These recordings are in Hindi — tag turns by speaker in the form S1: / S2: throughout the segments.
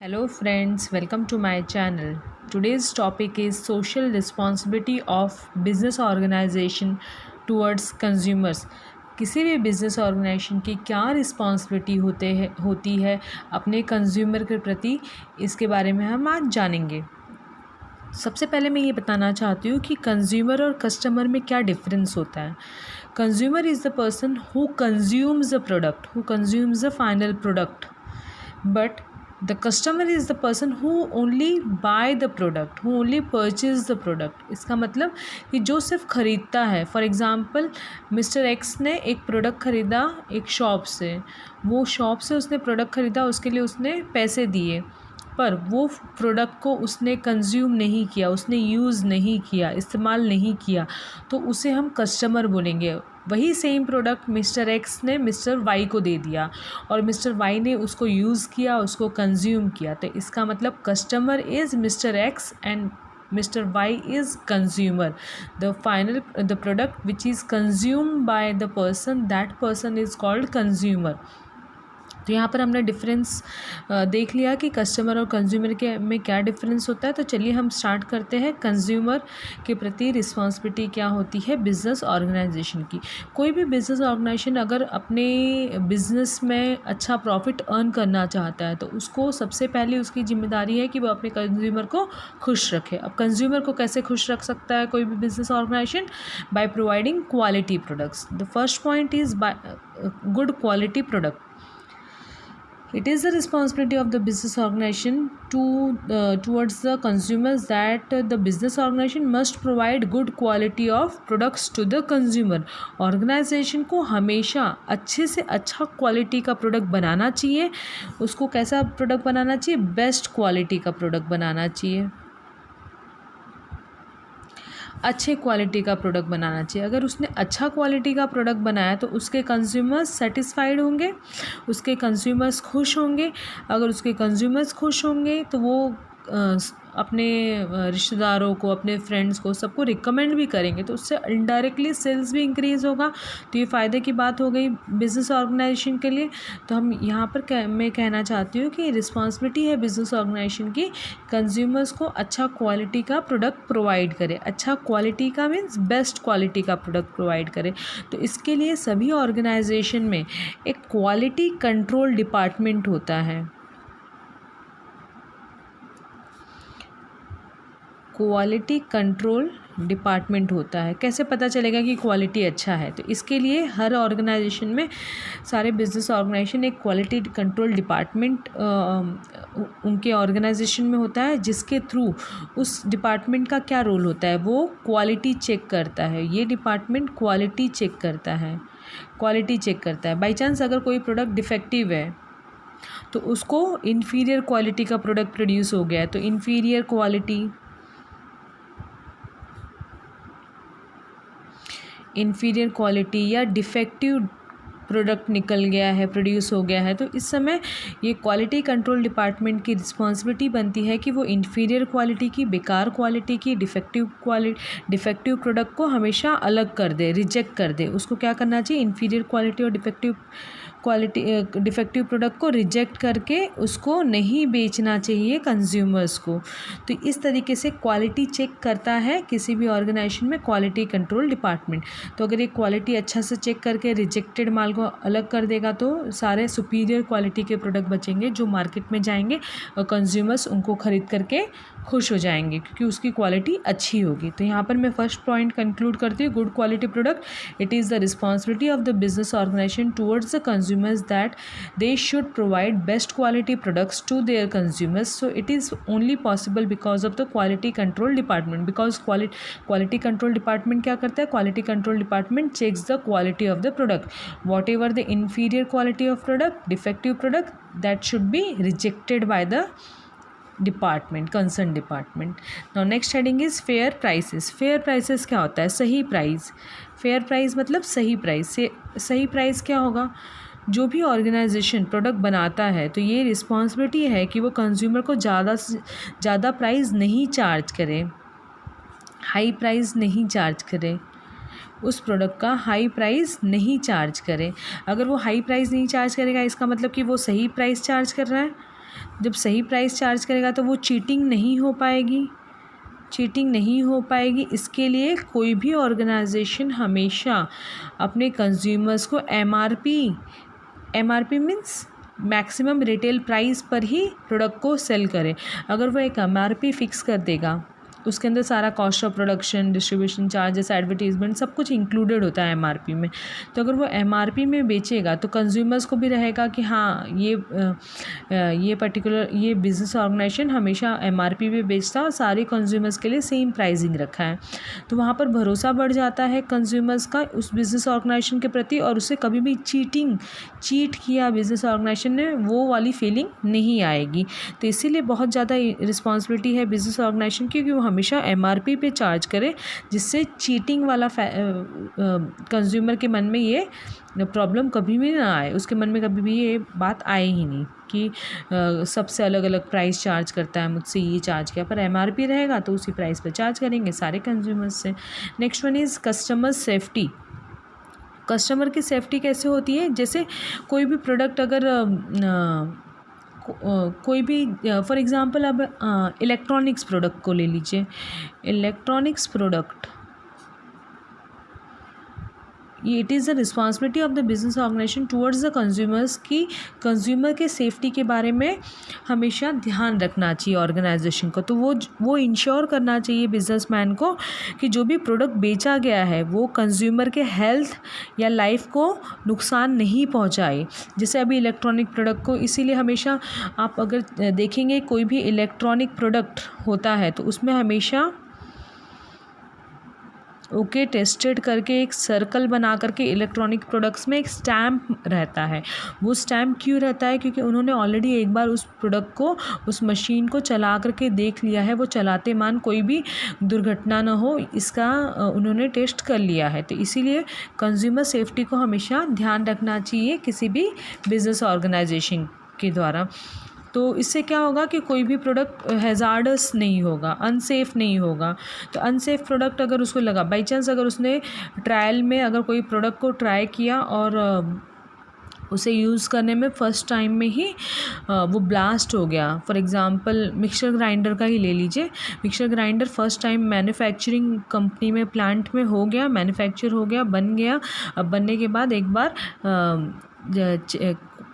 S1: Hello friends, welcome to my channel. Today's topic is social responsibility of business organization towards consumers. किसी भी बिज़नेस ऑर्गेनाइजेशन की क्या रिस्पॉन्सिबिलिटी होती है अपने कंज्यूमर के प्रति, इसके बारे में हम आज जानेंगे। सबसे पहले मैं ये बताना चाहती हूँ कि कंज्यूमर और कस्टमर में क्या डिफरेंस होता है। Consumer is the person who consumes the product, who consumes the final product, but the customer is the person who only buy the product, who only purchase the product। इसका मतलब कि जो सिर्फ ख़रीदता है। फॉर एग्ज़ाम्पल मिस्टर एक्स ने एक प्रोडक्ट ख़रीदा एक शॉप से, वो शॉप से उसने प्रोडक्ट ख़रीदा, उसके लिए उसने पैसे दिए, पर वो प्रोडक्ट को उसने कंज्यूम नहीं किया, उसने यूज़ नहीं किया, इस्तेमाल नहीं किया, तो उसे हम कस्टमर बोलेंगे। वही सेम प्रोडक्ट मिस्टर एक्स ने मिस्टर वाई को दे दिया और मिस्टर वाई ने उसको यूज़ किया, उसको कंज्यूम किया, तो इसका मतलब customer is mister x and Mr. Y is consumer. The product which is consumed by the person, that person is called consumer। तो यहाँ पर हमने डिफरेंस देख लिया कि कस्टमर और कंज्यूमर के में क्या डिफरेंस होता है। तो चलिए हम स्टार्ट करते हैं। कंज्यूमर के प्रति रिस्पॉन्सिबिलिटी क्या होती है बिज़नेस ऑर्गेनाइजेशन की। कोई भी बिज़नेस ऑर्गेनाइजेशन अगर अपने बिज़नेस में अच्छा प्रॉफिट अर्न करना चाहता है तो उसको सबसे पहले उसकी जिम्मेदारी है कि वो अपने कंज्यूमर को खुश रखे। अब कंज्यूमर को कैसे खुश रख सकता है कोई भी business organisation? By providing quality products. The first point is by good quality product. It is the responsibility of the business organization towards the consumers that the business organization must provide good quality of products to the consumer। Organisation को हमेशा अच्छे से अच्छा क्वालिटी का प्रोडक्ट बनाना चाहिए। उसको कैसा प्रोडक्ट बनाना चाहिए? बेस्ट क्वालिटी का प्रोडक्ट बनाना चाहिए, अच्छे क्वालिटी का प्रोडक्ट बनाना चाहिए। अगर उसने अच्छा क्वालिटी का प्रोडक्ट बनाया तो उसके कंज्यूमर्स सेटिस्फाइड होंगे, उसके कंज्यूमर्स खुश होंगे। अगर उसके कंज्यूमर्स खुश होंगे तो वो अपने रिश्तेदारों को, अपने फ्रेंड्स को, सबको रिकमेंड भी करेंगे, तो उससे इनडायरेक्टली सेल्स भी इंक्रीज़ होगा। तो ये फ़ायदे की बात हो गई बिज़नेस ऑर्गेनाइजेशन के लिए। तो हम यहाँ पर मैं कहना चाहती हूँ कि रिस्पॉन्सिबिलिटी है बिज़नेस ऑर्गेनाइजेशन की कंज्यूमर्स को अच्छा क्वालिटी का प्रोडक्ट प्रोवाइड करे। अच्छा क्वालिटी का मीन्स बेस्ट क्वालिटी का प्रोडक्ट प्रोवाइड करे। तो इसके लिए सभी ऑर्गेनाइजेशन में एक क्वालिटी कंट्रोल डिपार्टमेंट होता है। क्वालिटी कंट्रोल डिपार्टमेंट होता है। कैसे पता चलेगा कि क्वालिटी अच्छा है? तो इसके लिए हर ऑर्गेनाइजेशन में, सारे बिजनेस ऑर्गेनाइजेशन एक क्वालिटी कंट्रोल डिपार्टमेंट उनके ऑर्गेनाइजेशन में होता है, जिसके थ्रू उस डिपार्टमेंट का क्या रोल होता है? वो क्वालिटी चेक करता है। ये डिपार्टमेंट क्वालिटी चेक करता है, क्वालिटी चेक करता है। बाई चांस अगर कोई प्रोडक्ट डिफेक्टिव है तो उसको इन्फीरियर क्वालिटी का प्रोडक्ट प्रोड्यूस हो गया है, तो इन्फीरियर क्वालिटी या डिफेक्टिव प्रोडक्ट निकल गया है, प्रोड्यूस हो गया है, तो इस समय ये क्वालिटी कंट्रोल डिपार्टमेंट की रिस्पॉन्सिबिलिटी बनती है कि वो इन्फीरियर क्वालिटी की, बेकार क्वालिटी की, डिफेक्टिव प्रोडक्ट को हमेशा अलग कर दे, रिजेक्ट कर दे। उसको क्या करना चाहिए? इन्फीरियर क्वालिटी और डिफेक्टिव प्रोडक्ट को रिजेक्ट करके उसको नहीं बेचना चाहिए कंज्यूमर्स को। तो इस तरीके से क्वालिटी चेक करता है किसी भी ऑर्गेनाइजेशन में क्वालिटी कंट्रोल डिपार्टमेंट। तो अगर ये क्वालिटी अच्छा से चेक करके रिजेक्टेड माल को अलग कर देगा तो सारे सुपीरियर क्वालिटी के प्रोडक्ट बचेंगे जो मार्केट में जाएंगे और कंज्यूमर्स उनको ख़रीद करके खुश हो जाएंगे क्योंकि उसकी क्वालिटी अच्छी होगी। तो यहाँ पर मैं फर्स्ट पॉइंट कंक्लूड करती हूँ, good quality product. It is the responsibility of the business organisation towards the consumers that they should provide best quality products to their consumers। So it is only possible because of the quality control department, because quality control department क्या करता है? quality control department checks the quality of the product, whatever the inferior quality of product, defective product, that should be rejected by the department, concern department. Now next heading is fair prices. Fair prices क्या होता है? सही प्राइस। फेयर प्राइस मतलब सही प्राइस। से सही प्राइस क्या होगा? जो भी ऑर्गेनाइजेशन प्रोडक्ट बनाता है तो ये रिस्पॉन्सिबिलिटी है कि वो कंज्यूमर को ज़्यादा से ज़्यादा प्राइस नहीं चार्ज करे, हाई प्राइस नहीं चार्ज करे, उस प्रोडक्ट का हाई प्राइस नहीं चार्ज करे। अगर वो हाई प्राइस नहीं चार्ज करेगा इसका मतलब कि वो सही प्राइस चार्ज कर रहा है। जब सही प्राइस चार्ज करेगा तो वो चीटिंग नहीं हो पाएगी, चीटिंग नहीं हो पाएगी। इसके लिए कोई भी ऑर्गेनाइजेशन हमेशा अपने कंज्यूमर्स को MRP means maximum retail price पर ही प्रोडक्ट को सेल करे। अगर वो एक एमआरपी फिक्स कर देगा, उसके अंदर सारा cost of production, distribution charges, advertisement सब कुछ इंक्लूडेड होता है एमआरपी में। तो अगर वो एमआरपी में बेचेगा तो कंज्यूमर्स को भी रहेगा कि हाँ ये पर्टिकुलर ये बिज़नेस ऑर्गेनाइजेशन हमेशा एमआरपी पे बेचता है और सारे कंज्यूमर्स के लिए सेम प्राइसिंग रखा है। तो वहाँ पर भरोसा बढ़ जाता है कंज्यूमर्स का उस बिज़नेस ऑर्गेनाइजेशन के प्रति, और उससे कभी भी चीट किया बिज़नेस ऑर्गेनाइजेशन ने वो वाली फीलिंग नहीं आएगी। तो इसीलिए बहुत ज़्यादा रिस्पॉन्सिबिलिटी है बिज़नेस ऑर्गेनाइजेशन की कि वो हमेशा एमआरपी पे चार्ज करे, जिससे चीटिंग वाला कंज्यूमर के मन में ये प्रॉब्लम कभी भी ना आए, उसके मन में कभी भी ये बात आए ही नहीं कि सबसे अलग अलग प्राइस चार्ज करता है, मुझसे ये चार्ज किया। पर एमआरपी रहेगा तो उसी प्राइस पर चार्ज करेंगे सारे कंज्यूमर्स से। Next one is customer safety. Customer की सेफ्टी कैसे होती है? जैसे कोई भी प्रोडक्ट अगर कोई भी फॉर एग्ज़ाम्पल अब इलेक्ट्रॉनिक्स प्रोडक्ट को ले लीजिए। इलेक्ट्रॉनिक्स प्रोडक्ट ये it is the responsibility of the business organisation towards the consumers की कंज्यूमर के सेफ्टी के बारे में हमेशा ध्यान रखना चाहिए ऑर्गेनाइजेशन को। तो वो इंश्योर करना चाहिए बिजनेसमैन को कि जो भी प्रोडक्ट बेचा गया है वो कंज्यूमर के हेल्थ या लाइफ को नुकसान नहीं पहुंचाए। जैसे अभी इलेक्ट्रॉनिक प्रोडक्ट को, इसीलिए हमेशा आप अगर देखेंगे कोई भी इलेक्ट्रॉनिक प्रोडक्ट होता है तो उसमें हमेशा ओके टेस्टेड करके एक सर्कल बना करके इलेक्ट्रॉनिक प्रोडक्ट्स में एक स्टैम्प रहता है। वो स्टैम्प क्यों रहता है? क्योंकि उन्होंने ऑलरेडी एक बार उस प्रोडक्ट को, उस मशीन को चला करके देख लिया है, वो चलाते मान कोई भी दुर्घटना ना हो इसका उन्होंने टेस्ट कर लिया है। तो इसीलिए कंज्यूमर सेफ्टी को हमेशा ध्यान रखना चाहिए किसी भी बिजनेस ऑर्गेनाइजेशन के द्वारा। तो इससे क्या होगा कि कोई भी प्रोडक्ट हैज़ार्डस नहीं होगा, अनसेफ नहीं होगा। तो अनसेफ प्रोडक्ट अगर उसको लगा, बाई चांस अगर उसने ट्रायल में अगर कोई प्रोडक्ट को ट्राई किया और उसे यूज़ करने में फ़र्स्ट टाइम में ही वो ब्लास्ट हो गया। फॉर एग्ज़ाम्पल मिक्सर ग्राइंडर का ही ले लीजिए। Mixer grinder first time manufacturing company में, प्लांट में हो गया, मैन्युफैक्चर हो गया, बन गया। अब बनने के बाद एक बार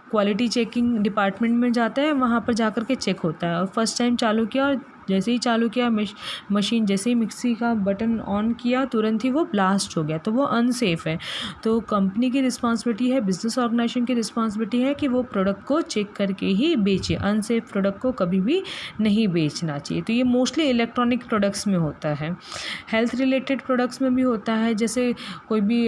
S1: क्वालिटी चेकिंग डिपार्टमेंट में जाता है, वहाँ पर जाकर के चेक होता है। और फर्स्ट टाइम चालू किया और जैसे ही चालू किया मशीन, जैसे ही मिक्सी का बटन ऑन किया तुरंत ही वो ब्लास्ट हो गया। तो वो अनसेफ़ है। तो कंपनी की रिस्पॉन्सिबिलिटी है, बिजनेस ऑर्गेनाइजेशन की रिस्पॉन्सिबिलिटी है कि वो प्रोडक्ट को चेक करके ही बेचे। अनसेफ प्रोडक्ट को कभी भी नहीं बेचना चाहिए। तो ये मोस्टली इलेक्ट्रॉनिक प्रोडक्ट्स में होता है। हेल्थ रिलेटेड प्रोडक्ट्स में भी होता है, जैसे कोई भी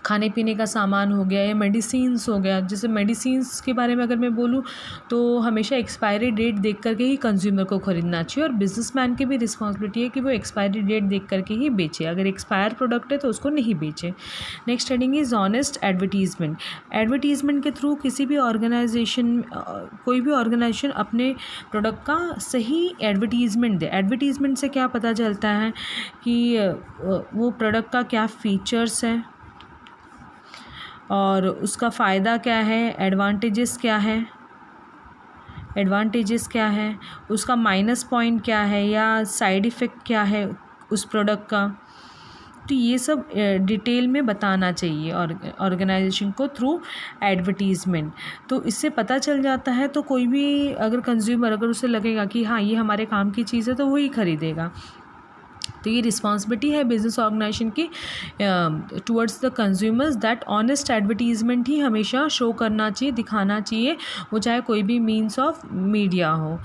S1: खाने पीने का सामान हो गया या मेडिसिन्स हो गया। जैसे मेडिसिन्स के बारे में अगर मैं बोलूँ तो हमेशा एक्सपायरी डेट देख करके ही कंज्यूमर को ख़रीदना चाहिए, और बिजनेसमैन की भी रिस्पॉन्सिबिलिटी है कि वो एक्सपायरी डेट देख करके ही बेचे। अगर एक्सपायर प्रोडक्ट है तो उसको नहीं बेचे। Next heading is honest advertisement. Advertisement के थ्रू किसी भी ऑर्गेनाइजेशन, कोई भी ऑर्गेनाइजेशन अपने प्रोडक्ट का सही एडवर्टीज़मेंट दे। एडवर्टीज़मेंट से क्या पता चलता है कि वो प्रोडक्ट का क्या फ़ीचर्स है और उसका फ़ायदा क्या है, एडवांटेजेस क्या है, उसका माइनस पॉइंट क्या है या साइड इफ़ेक्ट क्या है उस प्रोडक्ट का। तो ये सब डिटेल में बताना चाहिए और ऑर्गेनाइजेशन को थ्रू एडवर्टीज़मेंट। तो इससे पता चल जाता है, तो कोई भी अगर कंज्यूमर अगर उसे लगेगा कि हाँ ये हमारे काम की चीज़ है तो वही ख़रीदेगा। तो ये रिस्पॉन्सिबिलिटी है बिजनेस ऑर्गेनाइजेशन की towards the consumers that honest advertisement ही हमेशा शो करना चाहिए, दिखाना चाहिए, वो चाहे कोई भी मीन्स ऑफ मीडिया हो।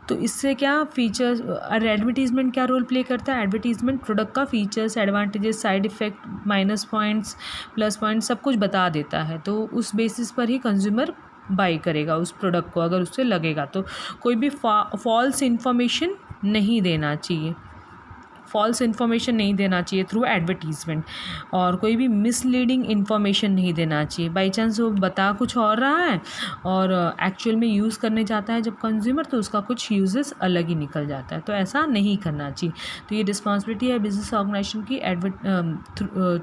S1: तो इससे क्या फ़ीचर्स और एडवर्टीज़मेंट क्या रोल प्ले करता है? एडवर्टीज़मेंट प्रोडक्ट का features, advantages, side effect, minus points, plus points सब कुछ बता देता है। तो उस बेसिस पर ही कंज्यूमर बाई करेगा उस प्रोडक्ट को, अगर उससे लगेगा तो। कोई भी फॉल्स इन्फॉर्मेशन नहीं देना चाहिए। फॉल्स इन्फॉर्मेशन नहीं देना चाहिए थ्रू एडवर्टीज़मेंट, और कोई भी मिसलीडिंग इन्फॉर्मेशन नहीं देना चाहिए। बाई चांस वो बता कुछ और रहा है और एक्चुअल में यूज़ करने जाता है जब कंज्यूमर, तो उसका कुछ यूजेस अलग ही निकल जाता है, तो ऐसा नहीं करना चाहिए। तो ये रिस्पॉन्सिबिलिटी है बिजनेस ऑर्गेनाइजेशन की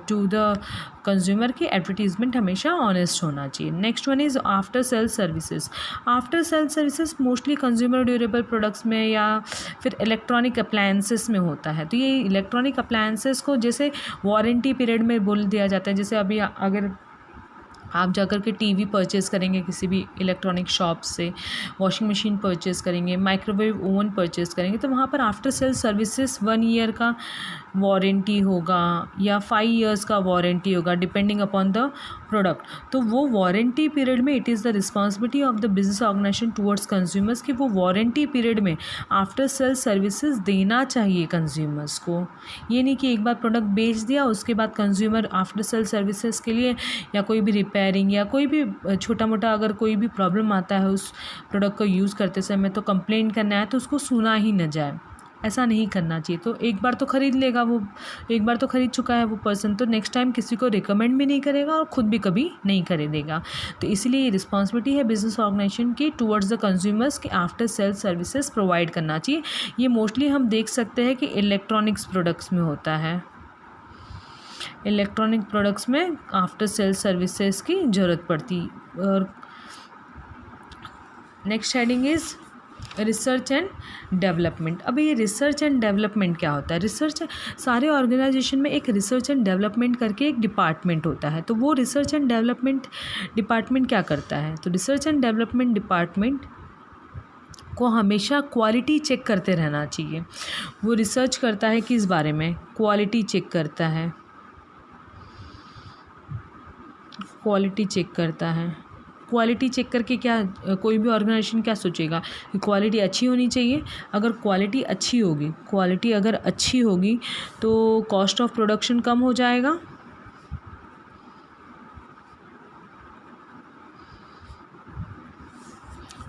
S1: टू द कंज्यूमर की एडवर्टीज़मेंट हमेशा ऑनेस्ट होना चाहिए। Next one is after sale services. After sale services mostly consumer durable products में या फिर इलेक्ट्रॉनिक अप्लायंसेस में होता है। तो ये इलेक्ट्रॉनिक अप्लायंसेस को जैसे वारंटी पीरियड में बोल दिया जाता है, जैसे अभी अगर आप जाकर के टीवी परचेज़ करेंगे किसी भी इलेक्ट्रॉनिक शॉप से, वॉशिंग मशीन परचेज़ करेंगे, माइक्रोवेव ओवन परचेज़ करेंगे, तो वहाँ पर आफ्टर सेल सर्विसेज 1 ईयर का वारंटी होगा या 5 इयर्स का वारंटी होगा, डिपेंडिंग अपॉन द प्रोडक्ट। तो वो वारंटी पीरियड में it is the responsibility of the business organisation towards consumers कि वो वारंटी पीरियड में आफ्टर सेल सर्विसेज देना चाहिए कंज्यूमर्स को। ये नहीं कि एक बार प्रोडक्ट बेच दिया उसके बाद कंज्यूमर आफ्टर सेल सर्विसेज के लिए या कोई भी रिपेयरिंग या कोई भी छोटा मोटा अगर कोई भी प्रॉब्लम आता है उस प्रोडक्ट को यूज़ करते समय, तो कंप्लेंट करना है तो उसको सुना ही न जाए, ऐसा नहीं करना चाहिए। तो एक बार तो ख़रीद लेगा वो, एक बार तो ख़रीद चुका है वो पर्सन, तो नेक्स्ट टाइम किसी को रिकमेंड भी नहीं करेगा और ख़ुद भी कभी नहीं खरीदेगा। तो इसलिए ये रिस्पॉन्सिबिलिटी है बिजनेस ऑर्गेनाइजेशन की टुवर्ड्स द कंज्यूमर्स कि आफ्टर सेल सर्विसेज प्रोवाइड करना चाहिए। ये मोस्टली हम देख सकते हैं कि इलेक्ट्रॉनिक्स प्रोडक्ट्स में होता है। इलेक्ट्रॉनिक प्रोडक्ट्स में आफ्टर सेल सर्विसेज की ज़रूरत पड़ती। और next heading is research and development. अब ये रिसर्च एंड डेवलपमेंट क्या होता है? रिसर्च, सारे ऑर्गेनाइजेशन में एक रिसर्च एंड डेवलपमेंट करके एक डिपार्टमेंट होता है। तो वो रिसर्च एंड डेवलपमेंट डिपार्टमेंट क्या करता है? तो रिसर्च एंड डेवलपमेंट डिपार्टमेंट को हमेशा क्वालिटी चेक करते रहना चाहिए। वो रिसर्च करता है किस बारे में? क्वालिटी चेक करता है, क्वालिटी चेक करता है। क्वालिटी चेक करके क्या कोई भी ऑर्गेनाइजेशन क्या सोचेगा कि क्वालिटी अच्छी होनी चाहिए। अगर क्वालिटी अच्छी होगी, क्वालिटी अगर अच्छी होगी तो कॉस्ट ऑफ प्रोडक्शन कम हो जाएगा,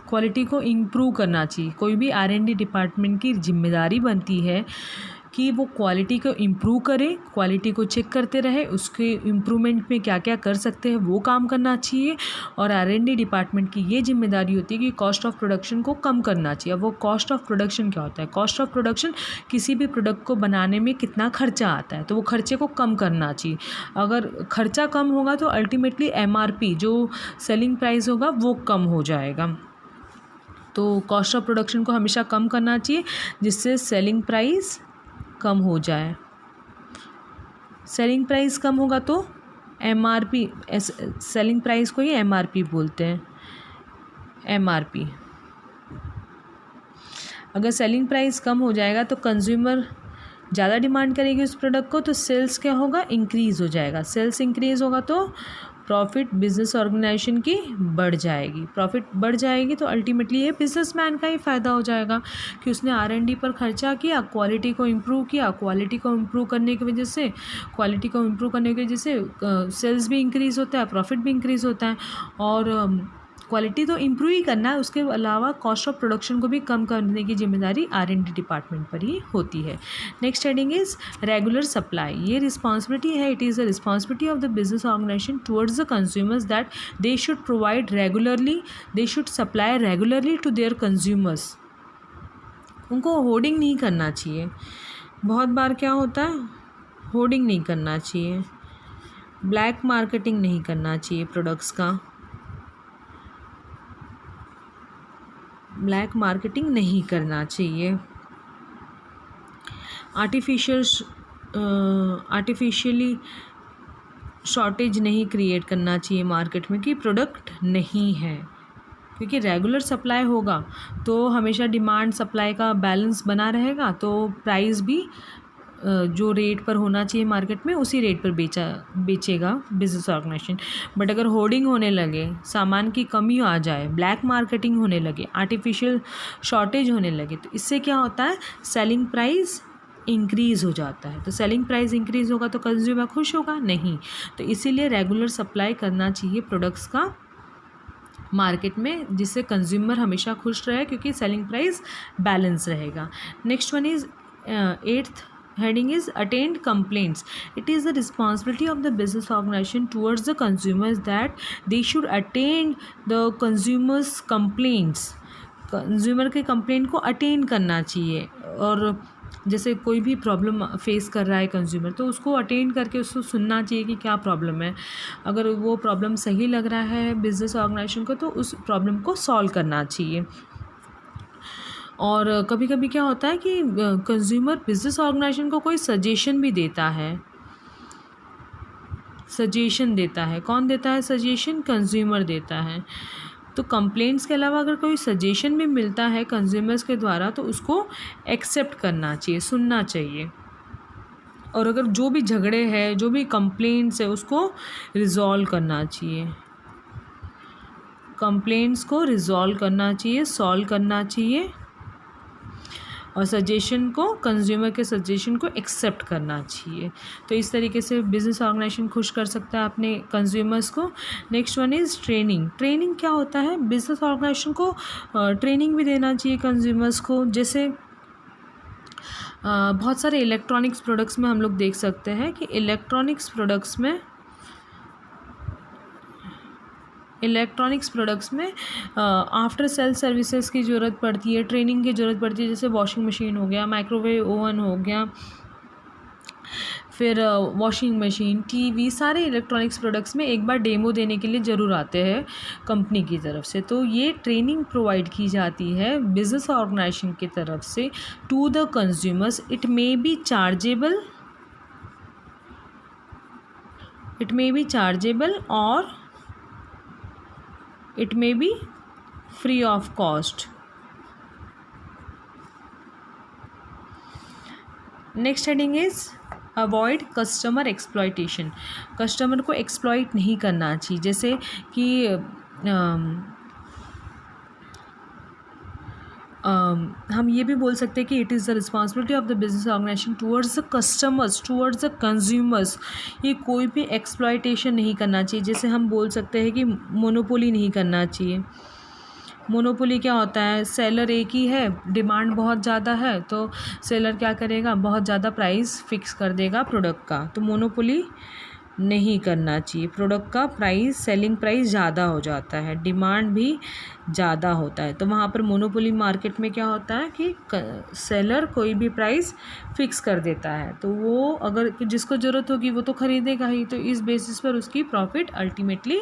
S1: क्वालिटी को इम्प्रूव करना चाहिए। कोई भी R&D डिपार्टमेंट की जिम्मेदारी बनती है कि वो क्वालिटी को इम्प्रूव करे, क्वालिटी को चेक करते रहे, उसके इम्प्रूवमेंट में क्या क्या कर सकते हैं वो काम करना चाहिए। और R&D डिपार्टमेंट की ये जिम्मेदारी होती है कि कॉस्ट ऑफ प्रोडक्शन को कम करना चाहिए। अब वो कॉस्ट ऑफ प्रोडक्शन क्या होता है? कॉस्ट ऑफ प्रोडक्शन किसी भी प्रोडक्ट को बनाने में कितना खर्चा आता है, तो वो खर्चे को कम करना चाहिए। अगर खर्चा कम होगा तो अल्टीमेटली MRP जो सेलिंग प्राइस होगा वो कम हो जाएगा। तो कॉस्ट ऑफ प्रोडक्शन को हमेशा कम करना चाहिए जिससे सेलिंग प्राइस कम हो जाए। सेलिंग प्राइस कम होगा तो MRP, सेलिंग प्राइस को ही MRP बोलते हैं, MRP। अगर सेलिंग प्राइस कम हो जाएगा तो कंज्यूमर ज़्यादा डिमांड करेगी उस प्रोडक्ट को, तो सेल्स क्या होगा? इंक्रीज़ हो जाएगा। सेल्स इंक्रीज़ होगा तो प्रॉफिट बिजनेस ऑर्गेनाइजेशन की बढ़ जाएगी। प्रॉफिट बढ़ जाएगी तो अल्टीमेटली ये बिजनेसमैन का ही फ़ायदा हो जाएगा कि उसने R&D पर खर्चा किया, क्वालिटी को इम्प्रूव किया, क्वालिटी को इम्प्रूव करने की वजह से सेल्स भी इंक्रीज़ होता है, प्रॉफिट भी इंक्रीज़ होता है। और क्वालिटी तो इम्प्रूव ही करना है, उसके अलावा कॉस्ट ऑफ प्रोडक्शन को भी कम करने की जिम्मेदारी R&D डिपार्टमेंट पर ही होती है। Next heading is regular supply. ये रिस्पॉन्सिबिलिटी है, it is the responsibility of the business organisation towards the consumers that they should provide regularly, they should supply regularly to their consumers. उनको होर्डिंग नहीं करना चाहिए। बहुत बार क्या होता है, होर्डिंग नहीं करना चाहिए, ब्लैक मार्केटिंग नहीं करना चाहिए प्रोडक्ट्स का, ब्लैक मार्केटिंग नहीं करना चाहिए। आर्टिफिशियली शॉर्टेज नहीं क्रिएट करना चाहिए मार्केट में कि प्रोडक्ट नहीं है, क्योंकि रेगुलर सप्लाई होगा तो हमेशा डिमांड सप्लाई का बैलेंस बना रहेगा, तो प्राइस भी जो रेट पर होना चाहिए मार्केट में उसी रेट पर बेचेगा बिजनेस ऑर्गेनाइजेशन। बट अगर होर्डिंग होने लगे, सामान की कमी आ जाए, ब्लैक मार्केटिंग होने लगे, आर्टिफिशियल शॉर्टेज होने लगे, तो इससे क्या होता है? सेलिंग प्राइस इंक्रीज़ हो जाता है। तो सेलिंग प्राइस इंक्रीज़ होगा तो कंज्यूमर खुश होगा? नहीं। तो इसीलिए रेगुलर सप्लाई करना चाहिए प्रोडक्ट्स का मार्केट में, जिससे कंज्यूमर हमेशा खुश रहे, क्योंकि सेलिंग प्राइस बैलेंस रहेगा। Next one is 8th heading is attend complaints. It is the responsibility of the business organization towards the consumers that they should attend the consumers complaints. Consumer के कंप्लेंट को अटेंड करना चाहिए, और जैसे कोई भी प्रॉब्लम फेस कर रहा है कंज्यूमर, तो उसको अटेंड करके उसको सुनना चाहिए कि क्या प्रॉब्लम है। अगर वो प्रॉब्लम सही लग रहा है बिज़नेस ऑर्गेनाइजेशन को तो उस प्रॉब्लम को सॉल्व करना चाहिए। और कभी कभी क्या होता है कि कंज्यूमर बिज़नेस ऑर्गेनाइजेशन को कोई सजेशन भी देता है, सजेशन देता है। कौन देता है सजेशन? कंज्यूमर देता है। तो कंप्लेंट्स के अलावा अगर कोई सजेशन भी मिलता है कंज्यूमर्स के द्वारा तो उसको एक्सेप्ट करना चाहिए, सुनना चाहिए। और अगर जो भी झगड़े हैं, जो भी कंप्लेंट्स है, उसको रिजॉल्व करना चाहिए। कंप्लेंट्स को रिजॉल्व करना चाहिए, सॉल्व करना चाहिए, और सजेशन को, कंज्यूमर के सजेशन को एक्सेप्ट करना चाहिए। तो इस तरीके से बिज़नेस ऑर्गेनाइजेशन खुश कर सकता है अपने कंज्यूमर्स को। Next one is training. Training क्या होता है? बिज़नेस ऑर्गेनाइजेशन को ट्रेनिंग भी देना चाहिए कंज्यूमर्स को। जैसे बहुत सारे इलेक्ट्रॉनिक्स प्रोडक्ट्स में हम लोग देख सकते हैं कि इलेक्ट्रॉनिक्स प्रोडक्ट्स में आफ्टर सेल सर्विसेज की ज़रूरत पड़ती है, ट्रेनिंग की ज़रूरत पड़ती है। जैसे वॉशिंग मशीन हो गया, माइक्रोवेव ओवन हो गया, फिर वॉशिंग मशीन, टीवी, सारे इलेक्ट्रॉनिक्स प्रोडक्ट्स में एक बार डेमो देने के लिए ज़रूर आते हैं कंपनी की तरफ से। तो ये ट्रेनिंग प्रोवाइड की जाती है बिज़नेस ऑर्गेनाइजेशन की तरफ से to the consumers. It may be chargeable और it may be free of cost. Next heading is avoid customer exploitation. Customer को एक्सप्लॉइट नहीं करना चाहिए। जैसे कि हम ये भी बोल सकते हैं कि it is the responsibility of the business organisation towards the customers, towards the consumers. ये कोई भी एक्सप्लॉइटेशन नहीं करना चाहिए। जैसे हम बोल सकते हैं कि मोनोपोली नहीं करना चाहिए। मोनोपोली क्या होता है? सेलर एक ही है, डिमांड बहुत ज़्यादा है, तो सेलर क्या करेगा? बहुत ज़्यादा प्राइस फिक्स कर देगा प्रोडक्ट का। तो मोनोपोली नहीं करना चाहिए। प्रोडक्ट का प्राइस, सेलिंग प्राइस ज़्यादा हो जाता है, डिमांड भी ज़्यादा होता है, तो वहाँ पर मोनोपोली मार्केट में क्या होता है कि सेलर कोई भी प्राइस फिक्स कर देता है, तो वो अगर जिसको ज़रूरत होगी वो तो ख़रीदेगा ही, तो इस बेसिस पर उसकी प्रॉफिट अल्टीमेटली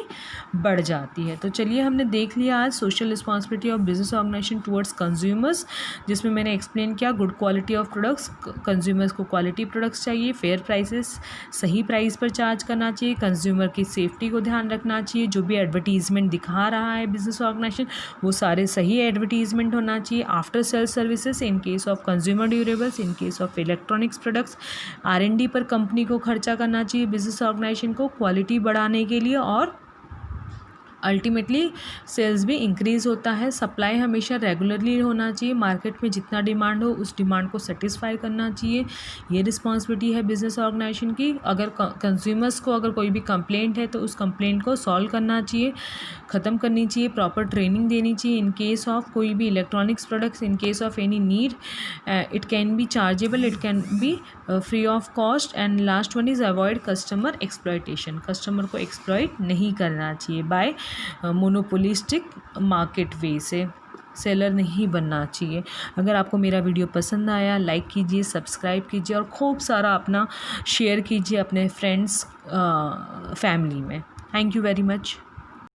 S1: बढ़ जाती है। तो चलिए, हमने देख लिया आज social responsibility of business organisation towards consumers, जिसमें मैंने एक्सप्लेन किया good quality of products. Consumers को क्वालिटी प्रोडक्ट्स चाहिए, फेयर प्राइसेस, सही प्राइस पर चार्ज करना चाहिए, कंज्यूमर की सेफ्टी को ध्यान रखना चाहिए। जो भी एडवर्टीजमेंट दिखा रहा है बिजनेस ऑर्गेनाइजेशन वो सारे सही एडवर्टीजमेंट होना चाहिए। After sale services in case of consumer durables, in case of electronics products, R&D पर कंपनी को खर्चा करना चाहिए बिजनेस ऑर्गेनाइजेशन को क्वालिटी बढ़ाने के लिए, और अल्टीमेटली सेल्स भी इंक्रीज़ होता है। सप्लाई हमेशा रेगुलरली होना चाहिए, मार्केट में जितना डिमांड हो उस डिमांड को सेटिस्फाई करना चाहिए। ये रिस्पॉन्सिबिलिटी है बिजनेस ऑर्गेनाइजेशन की। अगर कंज्यूमर्स को अगर कोई भी कंप्लेंट है तो उस कंप्लेंट को सॉल्व करना चाहिए, ख़त्म करनी चाहिए, प्रॉपर ट्रेनिंग देनी चाहिए। इन केस ऑफ कोई भी electronics products, in case of any need, it can be chargeable, it can be free of cost. And last one is avoid customer exploitation. Customer को एक्सप्लॉयट नहीं करना चाहिए बाय मोनोपोलिस्टिक मार्केट वे से, सेलर नहीं बनना चाहिए। अगर आपको मेरा वीडियो पसंद आया, लाइक कीजिए, सब्सक्राइब कीजिए और खूब सारा अपना शेयर कीजिए अपने फ्रेंड्स, फैमिली में। Thank you very much.